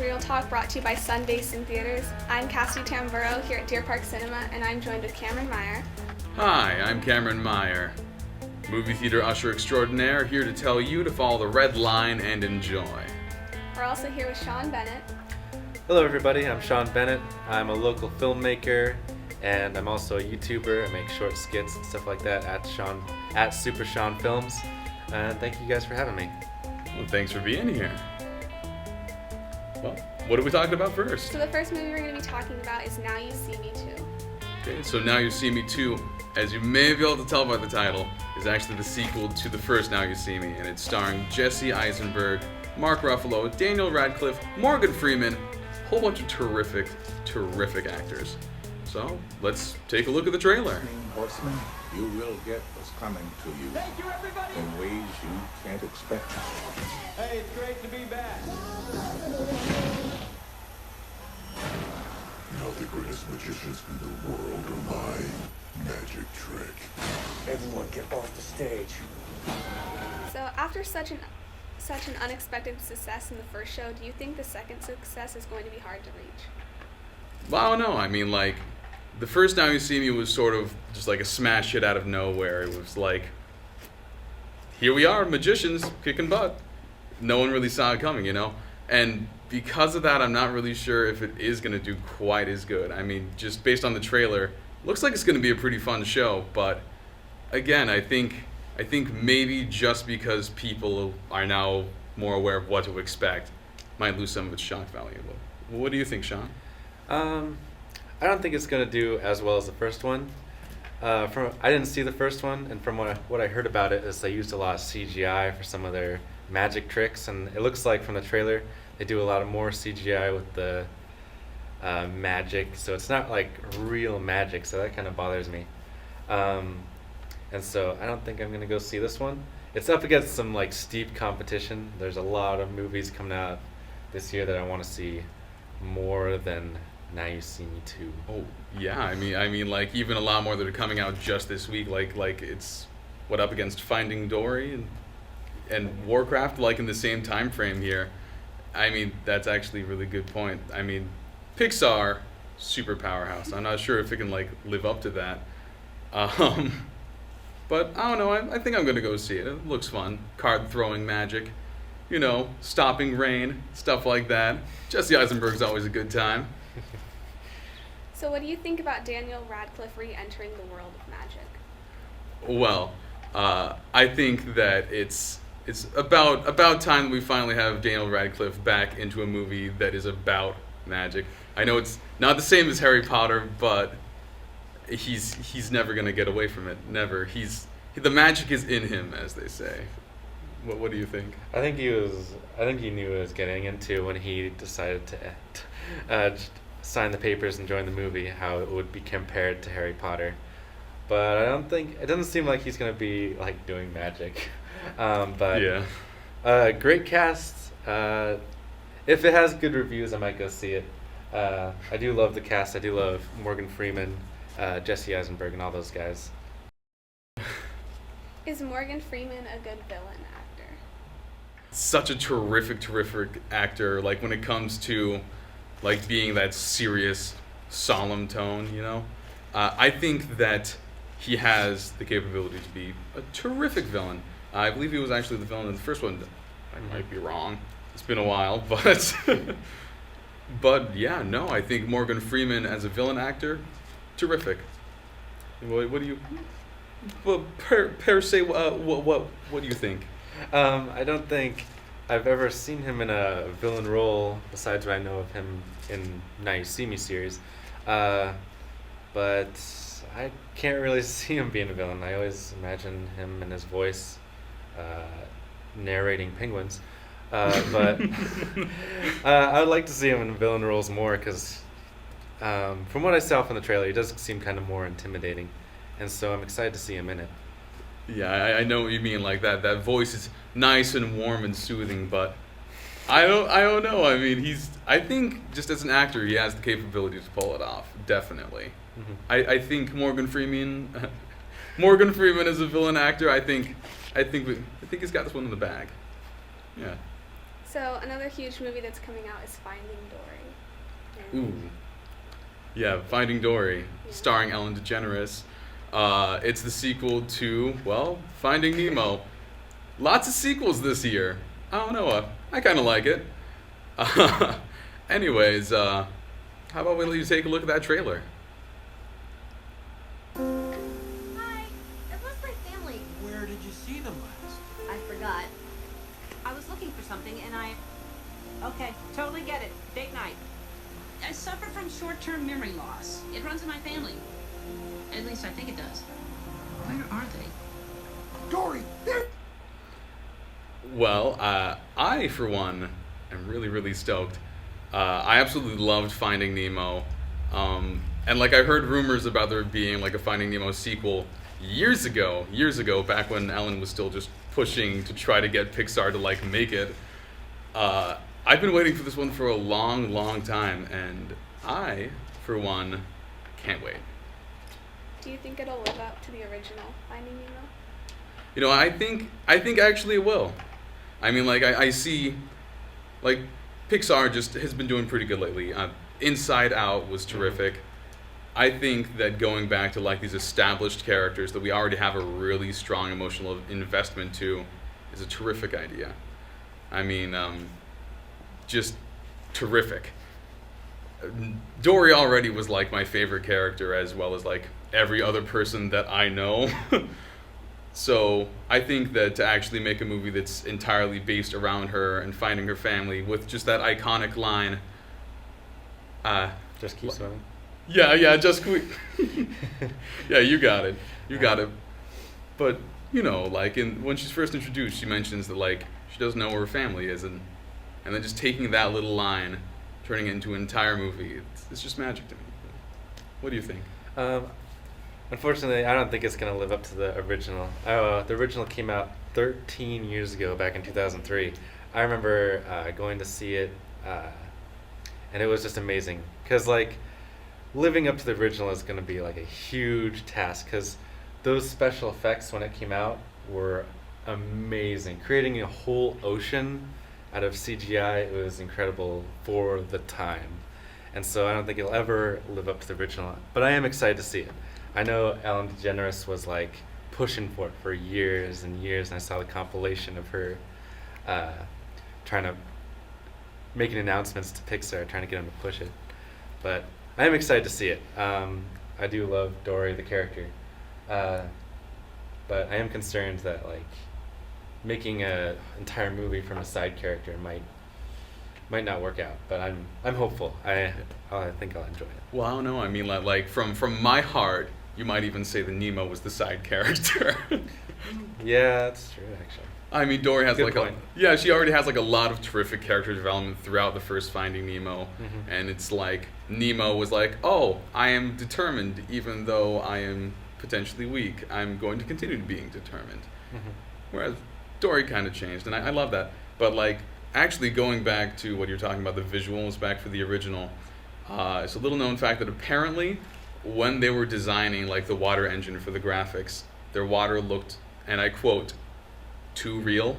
Real Talk, brought to you by Sun Basin Theaters. I'm Cassidy Tamburo here at Deer Park Cinema, and I'm joined with Camrin Meyer. Hi, I'm Camrin Meyer, movie theater usher extraordinaire, here to tell you to follow the red line and enjoy. We're also here with Sean Bennett. Hello everybody, I'm Sean Bennett. I'm a local filmmaker and I'm also a YouTuber. I make short skits and stuff like that at Super Sean Films. And thank you guys for having me. Well, thanks for being here. Well, what are we talking about first? So the first movie we're going to be talking about is Now You See Me Too. Okay, so Now You See Me 2, as you may be able to tell by the title, is actually the sequel to the first Now You See Me, and it's starring Jesse Eisenberg, Mark Ruffalo, Daniel Radcliffe, Morgan Freeman, a whole bunch of terrific actors. So, let's take a look at the trailer. Horseman, you will get what's coming to you. Thank you, everybody! In ways you can't expect. Hey, it's great to be back. Now the greatest magicians in the world are my magic trick. Everyone get off the stage. So after such an unexpected success in the first show, do you think the second success is going to be hard to reach? Well, I don't know. I mean, like, the first Now You See Me was sort of just like a smash hit out of nowhere. It was like, here we are, magicians, kicking butt. No one really saw it coming, you know? And because of that, I'm not really sure if it is going to do quite as good. I mean, just based on the trailer, looks like it's going to be a pretty fun show. But again, I think maybe just because people are now more aware of what to expect, might lose some of its shock value. What do you think, Sean? I don't think it's going to do as well as the first one. I didn't see the first one, and from what I heard about it is they used a lot of CGI for some of their magic tricks, and it looks like from the trailer they do a lot of more CGI with the magic, so it's not like real magic, so that kind of bothers me. And so I don't think I'm going to go see this one. It's up against some like steep competition. There's a lot of movies coming out this year that I want to see more than Now You See Me Too. Oh yeah, I mean, like even a lot more that are coming out just this week. Like it's up against Finding Dory and Warcraft, like in the same time frame here. I mean, that's actually a really good point. I mean, Pixar, super powerhouse. I'm not sure if it can like live up to that. But I don't know. I think I'm gonna go see it. It looks fun. Card throwing magic, you know, stopping rain, stuff like that. Jesse Eisenberg's always a good time. So what do you think about Daniel Radcliffe re-entering the world of magic? Well, I think that it's about time that we finally have Daniel Radcliffe back into a movie that is about magic. I know it's not the same as Harry Potter, but he's never gonna get away from it. Never. The magic is in him, as they say. What do you think? I think he knew what he was getting into when he decided to sign the papers and join the movie, how it would be compared to Harry Potter. But it doesn't seem like he's going to be like doing magic. But yeah. Great cast. If it has good reviews, I might go see it. I do love the cast. I do love Morgan Freeman, Jesse Eisenberg, and all those guys. Is Morgan Freeman a good villain actor? Such a terrific actor. Like when it comes to like being that serious, solemn tone, you know, I think that he has the capability to be a terrific villain. I believe he was actually the villain in the first one. I might be wrong. It's been a while, but but yeah, no, I think Morgan Freeman as a villain actor, terrific. What do you? Well, per se, what do you think? I don't think I've ever seen him in a villain role besides what I know of him in Now You See Me series. But I can't really see him being a villain. I always imagine him and his voice narrating penguins. But I would like to see him in villain roles more because from what I saw from the trailer, he does seem kind of more intimidating. And so I'm excited to see him in it. Yeah, I know what you mean. Like that voice is nice and warm and soothing, but I don't know. I mean, I think just as an actor, he has the capability to pull it off. Definitely. Mm-hmm. I think Morgan Freeman as a villain actor. I think he's got this one in the bag. Yeah. So another huge movie that's coming out is Finding Dory. And Ooh. Yeah, Finding Dory, Yeah. starring Ellen DeGeneres. It's the sequel to, well, Finding Nemo. Lots of sequels this year. I don't know. I kind of like it. Anyways, how about we let you take a look at that trailer? Hi, it was my family. Where did you see them last? I forgot. I was looking for something and I. Okay, totally get it. Date night. I suffer from short-term memory loss. It runs in my family. At least I think it does. Where are they? Dory, there! Well, I, for one, am really, really stoked. I absolutely loved Finding Nemo. And like I heard rumors about there being like a Finding Nemo sequel years ago, back when Ellen was still just pushing to try to get Pixar to like make it. I've been waiting for this one for a long, long time, and I, for one, can't wait. do you think it'll live up to the original Finding Nemo? You know, I think actually it will. I mean, like I see, like Pixar just has been doing pretty good lately. Inside Out was terrific. I think that going back to like these established characters that we already have a really strong emotional investment to is a terrific idea. I mean, just terrific. Dory already was like my favorite character, as well as like every other person that I know. So I think that to actually make a movie that's entirely based around her and finding her family with just that iconic line, Just keep swimming. yeah, just yeah, you got it. But you know, like when she's first introduced, she mentions that like she doesn't know where her family is, and then just taking that little line, turning it into an entire movie, it's just magic to me. What do you think? Unfortunately, I don't think it's going to live up to the original. The original came out 13 years ago, back in 2003. I remember going to see it, and it was just amazing. Because, like, living up to the original is going to be, like, a huge task. Because those special effects, when it came out, were amazing. Creating a whole ocean out of CGI, it was incredible for the time. And so I don't think it'll ever live up to the original. But I am excited to see it. I know Ellen DeGeneres was like pushing for it for years and years, and I saw the compilation of her trying to making announcements to Pixar, trying to get them to push it. But I am excited to see it. I do love Dory the character, but I am concerned that like making an entire movie from a side character might not work out. But I'm hopeful. I think I'll enjoy it. Well, I don't know. I mean, like from my heart, you might even say that Nemo was the side character. Yeah, that's true actually. I mean, Dory has Good like point. she already has like a lot of terrific character development throughout the first Finding Nemo, and it's like Nemo was like, oh, I am determined, even though I am potentially weak. I'm going to continue being determined. Whereas Dory kind of changed, and I love that. But like actually going back to what you're talking about, the visuals back for the original, it's a little known fact that apparently when they were designing like the water engine for the graphics, their water looked, and I quote, too real,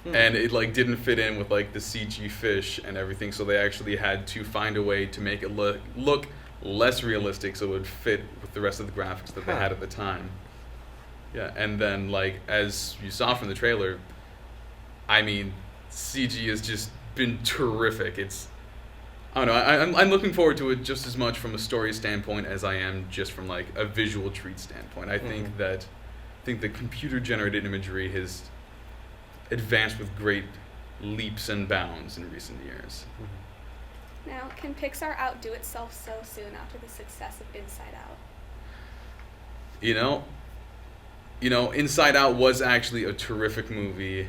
and it like didn't fit in with like the CG fish and everything, so they actually had to find a way to make it look less realistic so it would fit with the rest of the graphics that they had at the time. Yeah, and then like as you saw from the trailer, I mean, CG has just been terrific. It's, I don't know, I'm looking forward to it just as much from a story standpoint as I am just from like a visual treat standpoint. I think that the computer generated imagery has advanced with great leaps and bounds in recent years. Now, can Pixar outdo itself so soon after the success of Inside Out? You know, Inside Out was actually a terrific movie.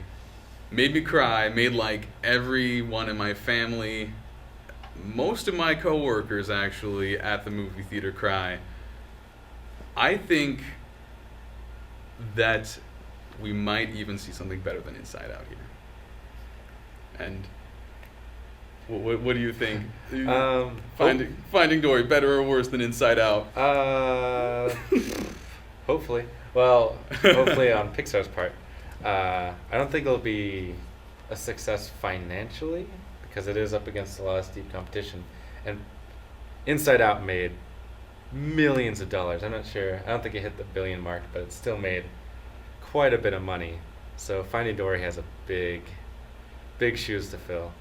Made me cry, made like everyone in my family, most of my coworkers actually at the movie theater cry. I think that we might even see something better than Inside Out here. And what do you think? Finding Dory better or worse than Inside Out? Hopefully. Well, hopefully on Pixar's part. I don't think it'll be a success financially because it is up against a lot of steep competition, and Inside Out made millions of dollars. I'm not sure. I don't think it hit the billion mark, but it still made quite a bit of money. So Finding Dory has a big shoes to fill.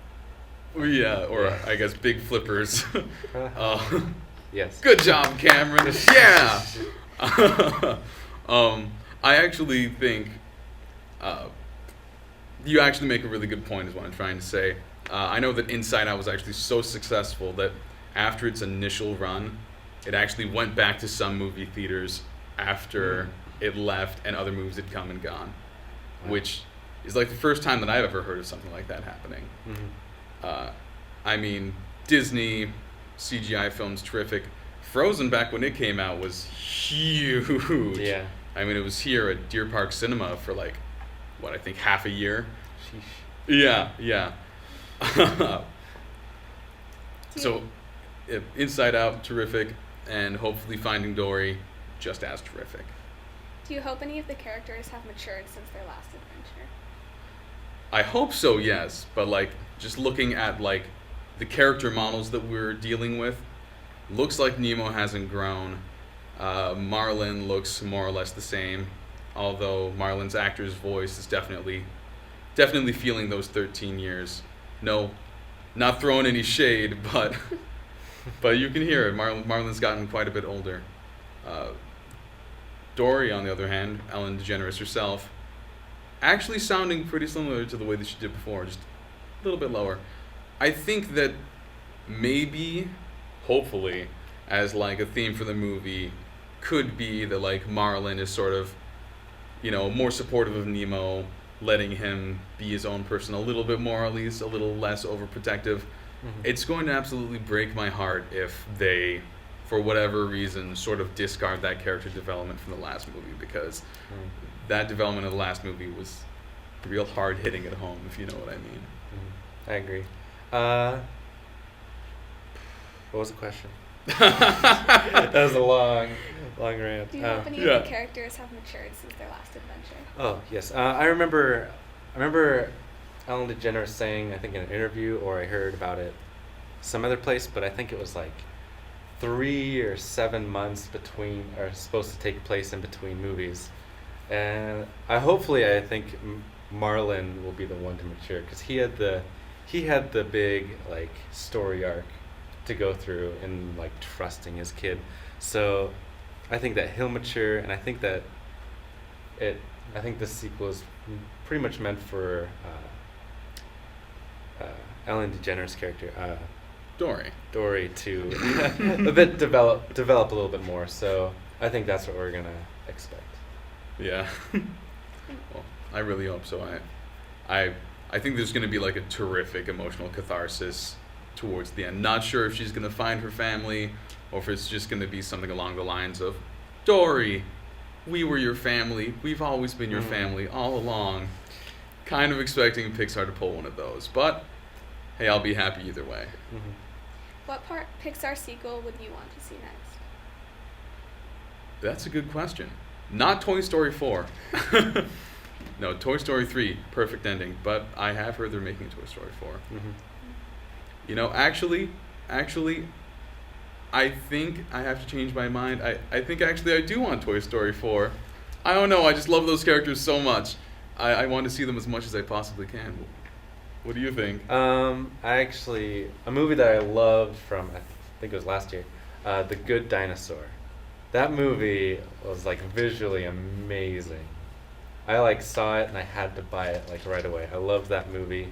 Yeah, or Yeah. I guess big flippers. Yes. Good job, Cameron. Yeah. I actually think you actually make a really good point, is what I'm trying to say. I know that Inside Out was actually so successful that after its initial run, it actually went back to some movie theaters after it left and other movies had come and gone, Wow. which is like the first time that I've ever heard of something like that happening. Mm-hmm. I mean, Disney CGI films, terrific. Frozen, back when it came out, was huge. Yeah. I mean, it was here at Deer Park Cinema for like, what, I think half a year? Sheesh. Yeah. So, Inside Out, terrific, and hopefully Finding Dory, just as terrific. Do you hope any of the characters have matured since their last adventure? I hope so, yes, but like, just looking at like the character models that we're dealing with, looks like Nemo hasn't grown. Marlin looks more or less the same, although Marlin's actor's voice is definitely feeling those 13 years. No, not throwing any shade, but you can hear it. Marlin's gotten quite a bit older. Dory, on the other hand, Ellen DeGeneres herself, actually sounding pretty similar to the way that she did before, just a little bit lower. I think that maybe, hopefully, as like a theme for the movie, could be that like Marlin is sort of, more supportive of Nemo, letting him be his own person a little bit more, at least a little less overprotective. Mm-hmm. It's going to absolutely break my heart if they, for whatever reason, sort of discard that character development from the last movie, because that development of the last movie was real hard hitting at home, if you know what I mean. I agree. What was the question? That was a long rant. Do you hope any yeah. of the characters have matured since their last adventure? Oh yes, I remember Ellen DeGeneres saying, I think in an interview, or I heard about it some other place, but I think it was like 3 or 7 months between, are supposed to take place in between movies, and I think Marlin will be the one to mature, because he had the big like story arc to go through in like trusting his kid, so I think that he'll mature, and I think that this sequel is pretty much meant for Ellen DeGeneres' character, Dory, to a bit develop a little bit more. So I think that's what we're gonna expect. Yeah. Well, I really hope so. I think there's going to be like a terrific emotional catharsis towards the end. Not sure if she's going to find her family, or if it's just going to be something along the lines of, Dory, we were your family. We've always been your family all along. Kind of expecting Pixar to pull one of those, but hey, I'll be happy either way. Mm-hmm. What Pixar sequel would you want to see next? That's a good question. Not Toy Story 4. No, Toy Story 3, perfect ending. But I have heard they're making Toy Story 4. Mm-hmm. Actually, I think I have to change my mind. I think actually I do want Toy Story 4. I don't know, I just love those characters so much. I want to see them as much as I possibly can. What do you think? A movie that I loved from, I think it was last year, The Good Dinosaur. That movie was like visually amazing. I saw it and I had to buy it right away. I loved that movie.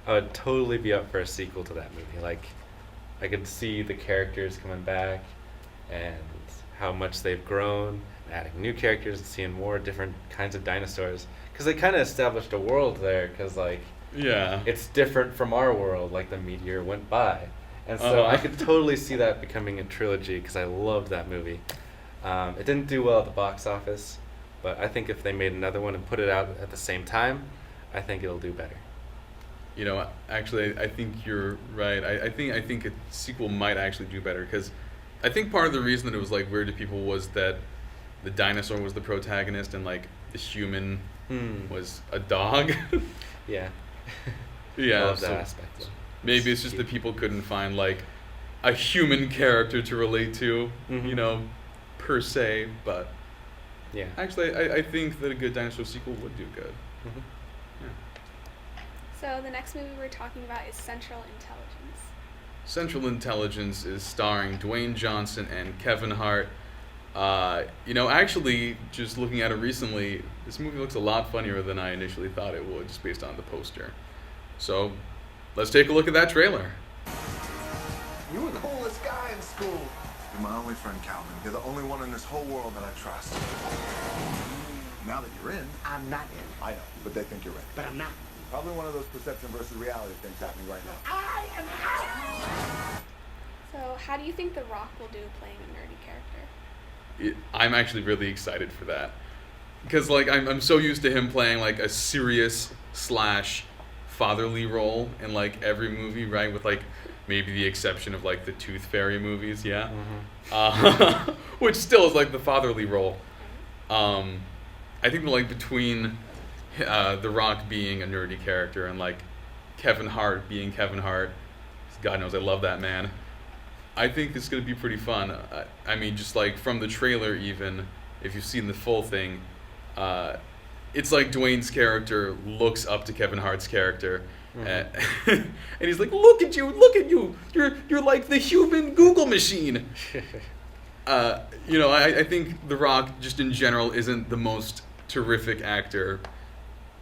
I would totally be up for a sequel to that movie. I could see the characters coming back and how much they've grown, adding new characters and seeing more different kinds of dinosaurs. Because they kind of established a world there, because Yeah. it's different from our world, like the meteor went by. And so I could totally see that becoming a trilogy, because I loved that movie. It didn't do well at the box office, but I think if they made another one and put it out at the same time, I think it'll do better. Actually, I think you're right. I think a sequel might actually do better, because I think part of the reason that it was weird to people was that the dinosaur was the protagonist and the human was a dog. Yeah. Yeah, I love so that aspect. Though. maybe it's just that people couldn't find like a human character to relate to, Mhm. per se. But Yeah. actually, I think that a good dinosaur sequel would do good. Mhm. Yeah. So the next movie we're talking about is Central Intelligence. Central Intelligence is starring Dwayne Johnson and Kevin Hart. Actually, just looking at it recently, this movie looks a lot funnier than I initially thought it would, just based on the poster. So, let's take a look at that trailer. You were the coolest guy in school. You're my only friend, Calvin. You're the only one in this whole world that I trust. Now that you're in, I'm not in, I know, but they think you're in. but I'm not. Probably one of those perception versus reality things happening right now. I am out! So how do you think The Rock will do playing a nerdy character? I'm actually really excited for that. Because, I'm so used to him playing, a serious / fatherly role in, every movie, right? With, maybe the exception of, the Tooth Fairy movies, yeah? Mm-hmm. Which still is, the fatherly role. I think, between The Rock being a nerdy character and, Kevin Hart being Kevin Hart, God knows I love that man, I think it's going to be pretty fun. I mean, just, from the trailer even, if you've seen the full thing, it's like Dwayne's character looks up to Kevin Hart's character, and he's like, look at you, you're like the human Google machine. I think The Rock, just in general, isn't the most terrific actor.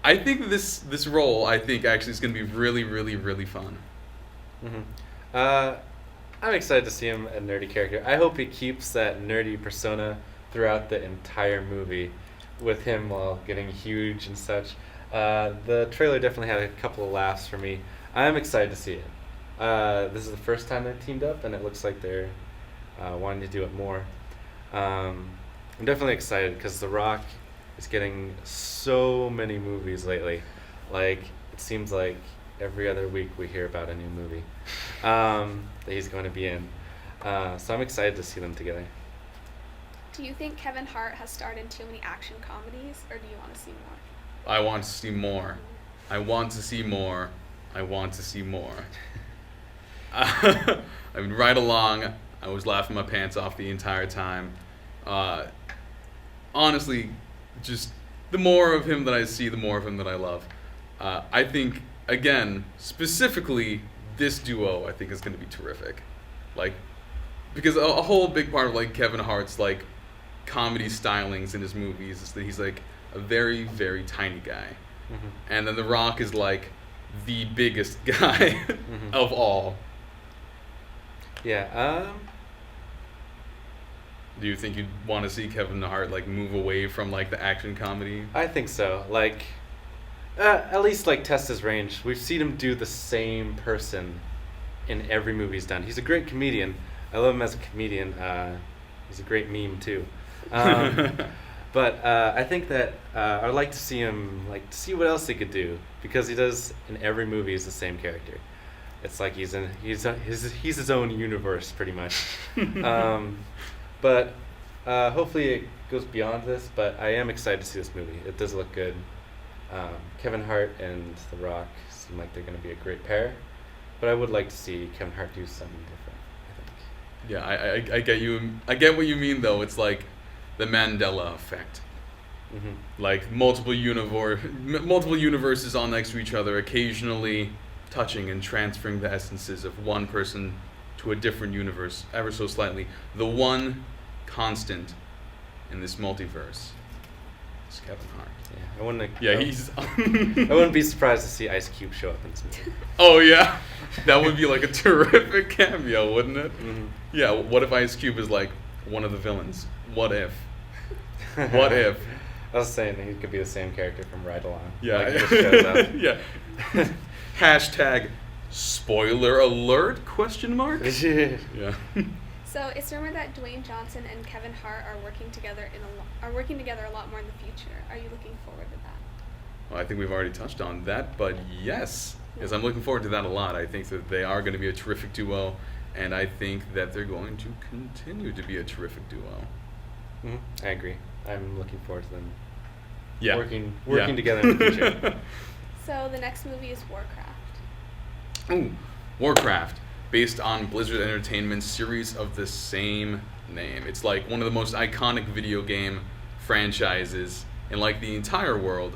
I think this role, actually is going to be really, really, really fun. Mm-hmm. I'm excited to see him a nerdy character. I hope he keeps that nerdy persona throughout the entire movie, with him while getting huge and such. The trailer definitely had a couple of laughs for me. I'm excited to see it. This is the first time they've teamed up, and it looks like they're wanting to do it more. I'm definitely excited because The Rock is getting so many movies lately. It seems like every other week we hear about a new movie that he's going to be in. So I'm excited to see them together. Do you think Kevin Hart has starred in too many action comedies, or do you want to see more? I want to see more. I want to see more. I want to see more. I mean, right along, I was laughing my pants off the entire time. Honestly, just the more of him that I see, the more of him that I love. I think, again, specifically, this duo, I think, is going to be terrific. Because a whole big part of, Kevin Hart's, comedy stylings in his movies is that he's, a very, very tiny guy. Mm-hmm. And then The Rock is, the biggest guy of all. Yeah. Do you think you'd want to see Kevin Hart, move away from, the action comedy? I think so. At least, test his range. We've seen him do the same person in every movie he's done. He's a great comedian. I love him as a comedian. He's a great meme, too. But I think that I'd like to see him, see what else he could do. Because he does, in every movie, he's the same character. It's like he's his own universe, pretty much. But hopefully it goes beyond this. But I am excited to see this movie. It does look good. Kevin Hart and The Rock seem like they're going to be a great pair. But I would like to see Kevin Hart do something different, I think. Yeah, I get you. I get what you mean, though. It's like the Mandela effect. Mm-hmm. Multiple universes all next to each other, occasionally touching and transferring the essences of one person to a different universe ever so slightly. The one constant in this multiverse is Kevin Hart. Yeah, I wouldn't. Yeah, he's. I wouldn't be surprised to see Ice Cube show up in this movie. Oh yeah, that would be a terrific cameo, wouldn't it? Mm-hmm. Yeah. What if Ice Cube is one of the villains? What if? What if? I was saying that he could be the same character from Ride Along. Yeah. He just shows up. Yeah. Hashtag spoiler alert? Question mark? Yeah. So it's rumored that Dwayne Johnson and Kevin Hart are working together a lot more in the future. Are you looking forward to that? Well, I think we've already touched on that, but yes, I'm looking forward to that a lot. I think that they are going to be a terrific duo, and I think that they're going to continue to be a terrific duo. Mm-hmm. I agree. I'm looking forward to them working Yeah. together in the future. So the next movie is Warcraft. Ooh, Warcraft, based on Blizzard Entertainment's series of the same name. It's like one of the most iconic video game franchises in like the entire world.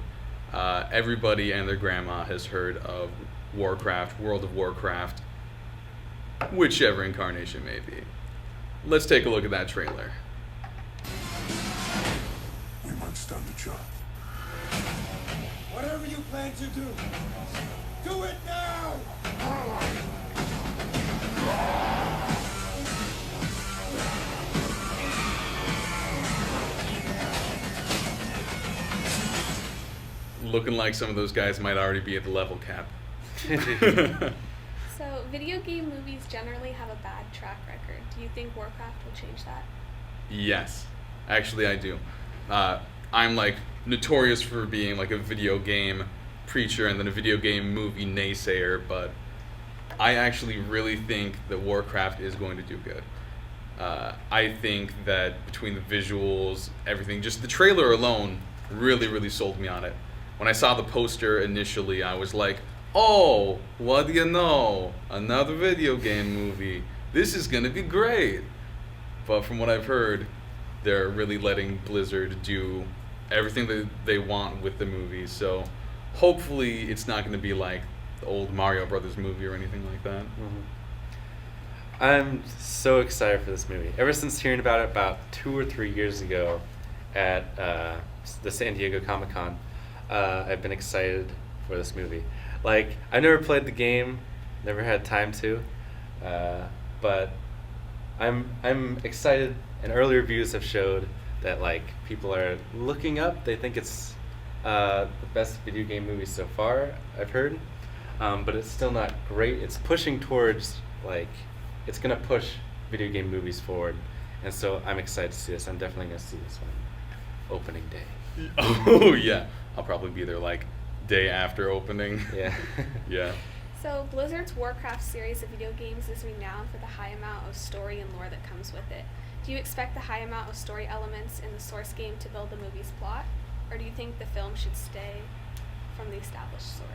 Everybody and their grandma has heard of Warcraft, World of Warcraft, whichever incarnation may be. Let's take a look at that trailer. We must stand the job. Whatever you plan to do, do it now! Looking like some of those guys might already be at the level cap. So, video game movies generally have a bad track record. Do you think Warcraft will change that? Yes, actually I do. I'm like notorious for being like a video game preacher and then a video game movie naysayer, but I actually really think that Warcraft is going to do good. I think that between the visuals, everything, just the trailer alone really, really sold me on it. When I saw the poster initially, I was like, oh, what do you know? Another video game movie. This is going to be great. But from what I've heard, they're really letting Blizzard do everything that they want with the movie. So hopefully it's not going to be like the old Mario Brothers movie or anything like that. Mm-hmm. I'm so excited for this movie. Ever since hearing about it about 2 or 3 years ago at the San Diego Comic-Con, I've been excited for this movie. Like, I never played the game, never had time to, but I'm excited. And early reviews have showed that like people are looking up. They think it's the best video game movie so far, I've heard, but it's still not great. It's pushing towards like it's gonna push video game movies forward, and so I'm excited to see this. I'm definitely gonna see this one opening day. Oh yeah, I'll probably be there like day after opening. Yeah. Yeah. So, Blizzard's Warcraft series of video games is renowned for the high amount of story and lore that comes with it. Do you expect the high amount of story elements in the source game to build the movie's plot, or do you think the film should stay from the established story?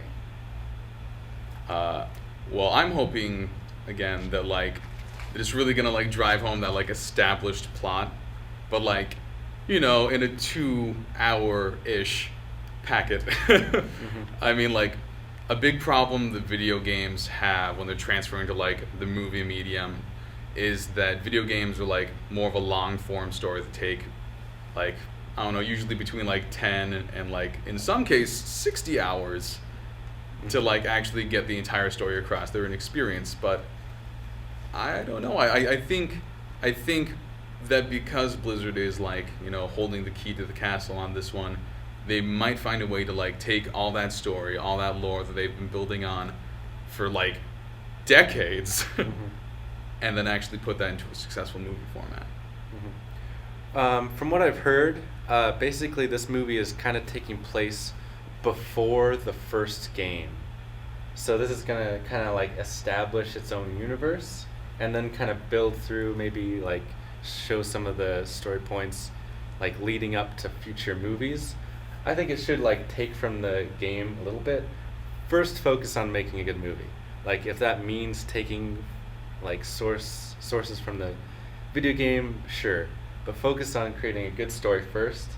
Well, I'm hoping again that like it's really gonna like drive home that like established plot, but like in a 2-hour-ish packet. I mean, like a big problem that video games have when they're transferring to like the movie medium is that video games are like more of a long form story that take like I don't know, usually between like 10 and like in some case 60 hours to like actually get the entire story across. They're an experience, but I don't know. I think that because Blizzard is like holding the key to the castle on this one, they might find a way to like take all that story, all that lore that they've been building on for like decades, and then actually put that into a successful movie format. From what I've heard, basically this movie is kind of taking place before the first game. So this is going to kind of like establish its own universe and then kind of build through, maybe like show some of the story points like leading up to future movies. I think it should like take from the game a little bit. First focus on making a good movie. Like if that means taking like sources from the video game, sure. But focus on creating a good story first,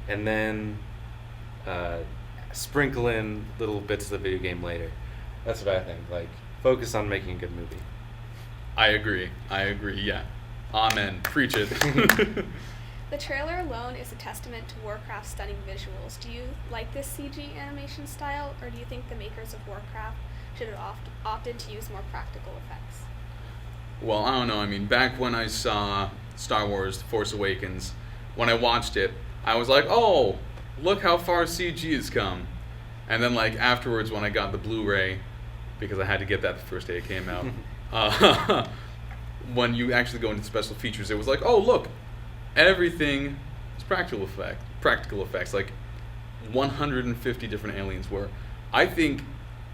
and then sprinkle in little bits of the video game later. That's what I think. Like, focus on making a good movie. I agree. Yeah. Amen. Preach it. The trailer alone is a testament to Warcraft's stunning visuals. Do you like this CG animation style, or do you think the makers of Warcraft should have opted to use more practical effects? Well, I don't know. I mean, back when I saw Star Wars: The Force Awakens, when I watched it, I was like, oh, look how far CG has come. And then, like, afterwards, when I got the Blu-ray, because I had to get that the first day it came out, when you actually go into special features, it was like, oh, look, everything is practical effects, like 150 different aliens were. I think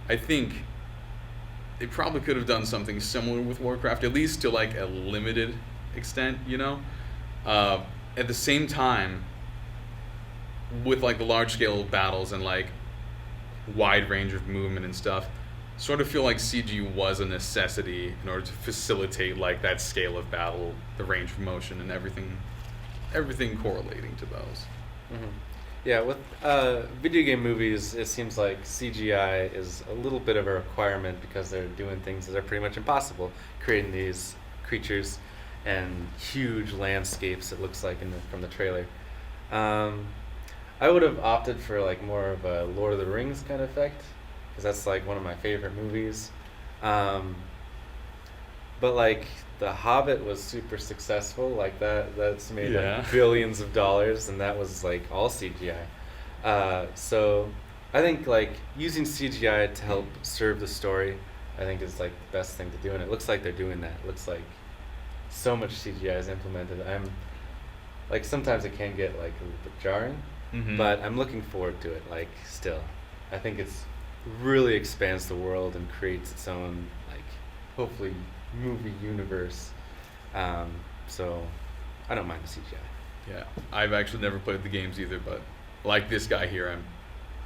they probably could have done something similar with Warcraft, at least to like a limited extent, At the same time, with like the large scale battles and like wide range of movement and stuff, sort of feel like CG was a necessity in order to facilitate like that scale of battle, the range of motion, and everything correlating to those. Mm-hmm. Yeah, with video game movies, it seems like CGI is a little bit of a requirement because they're doing things that are pretty much impossible, creating these creatures and huge landscapes. It looks like from the trailer. I would have opted for like more of a Lord of the Rings kind of effect, because that's like one of my favorite movies. But like The Hobbit was super successful, like that's made like billions of dollars, and that was like all CGI. So I think like using CGI to help serve the story, I think is like the best thing to do, and it looks like they're doing that. It looks like so much CGI is implemented. I'm like, sometimes it can get like a little bit jarring, but I'm looking forward to it. Like, still, I think it's really expands the world and creates its own like hopefully movie universe. So I don't mind the CGI. Yeah, I've actually never played the games either, but like this guy here,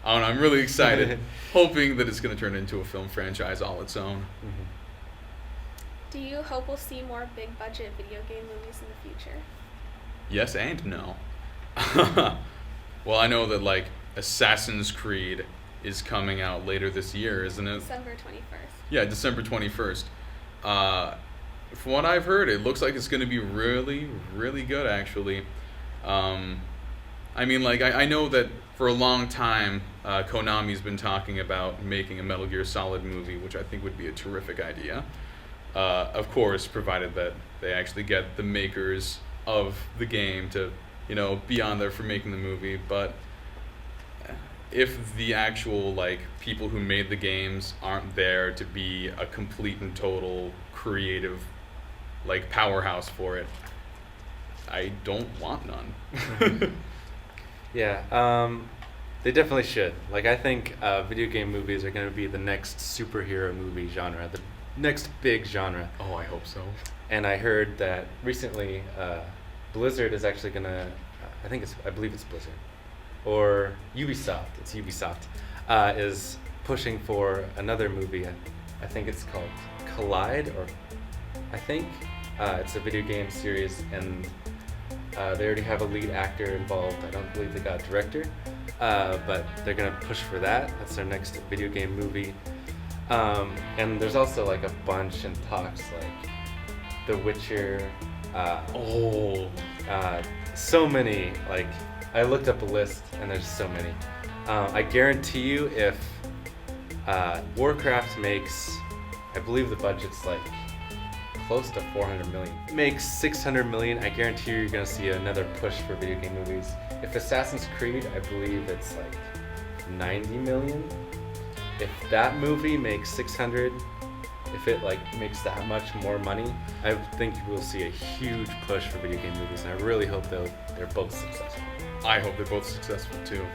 I'm really excited, hoping that it's going to turn into a film franchise all its own. Do you hope we'll see more big budget video game movies in the future? Yes and no. Well, I know that like Assassin's Creed is coming out later this year, isn't it? December 21st. Yeah, December 21st. From what I've heard, it looks like it's going to be really, really good, actually. I mean, like, I know that for a long time, Konami's been talking about making a Metal Gear Solid movie, which I think would be a terrific idea. Of course, provided that they actually get the makers of the game to, be on there for making the movie. But if the actual, like, people who made the games aren't there to be a complete and total creative, like, powerhouse for it, I don't want none. Yeah, they definitely should. Like, I think video game movies are going to be the next superhero movie genre, the next big genre. Oh, I hope so. And I heard that recently Blizzard is actually going to, I believe it's Blizzard, or Ubisoft, it's Ubisoft, is pushing for another movie. I think it's called Collide, or I think it's a video game series, and they already have a lead actor involved. I don't believe they got a director, but they're going to push for that. That's their next video game movie. And there's also like a bunch in talks, like The Witcher. So many. Like, I looked up a list, and there's so many. I guarantee you, if Warcraft makes, I believe the budget's like close to 400 million, makes 600 million, I guarantee you're gonna see another push for video game movies. If Assassin's Creed, I believe it's like 90 million. If that movie makes 600, if it like makes that much more money, I think we'll see a huge push for video game movies, and I really hope they're both successful. I hope they're both successful too.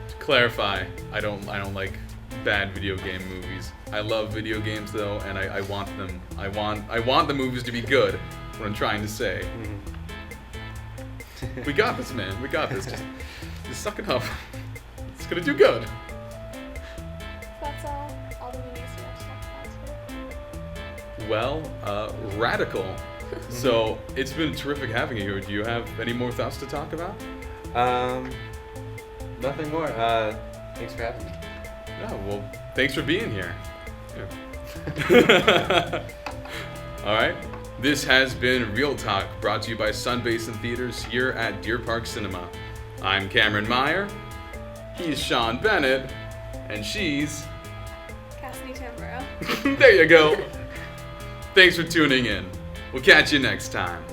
To clarify, I don't like bad video game movies. I love video games though, and I want them. I want the movies to be good. What I'm trying to say. We got this, man. We got this. Just suck it up. It's gonna do good. That's all the movies we have to talk about today. Well, radical. So it's been terrific having you here. Do you have any more thoughts to talk about? Nothing more. Thanks for having me. Yeah, well, thanks for being here. Yeah. All right. This has been Real Talk, brought to you by Sunbasin Theaters here at Deer Park Cinema. I'm Camrin Meyer. He's Sean Bennett. And she's... Cassidy Tamburo. There you go. Thanks for tuning in. We'll catch you next time.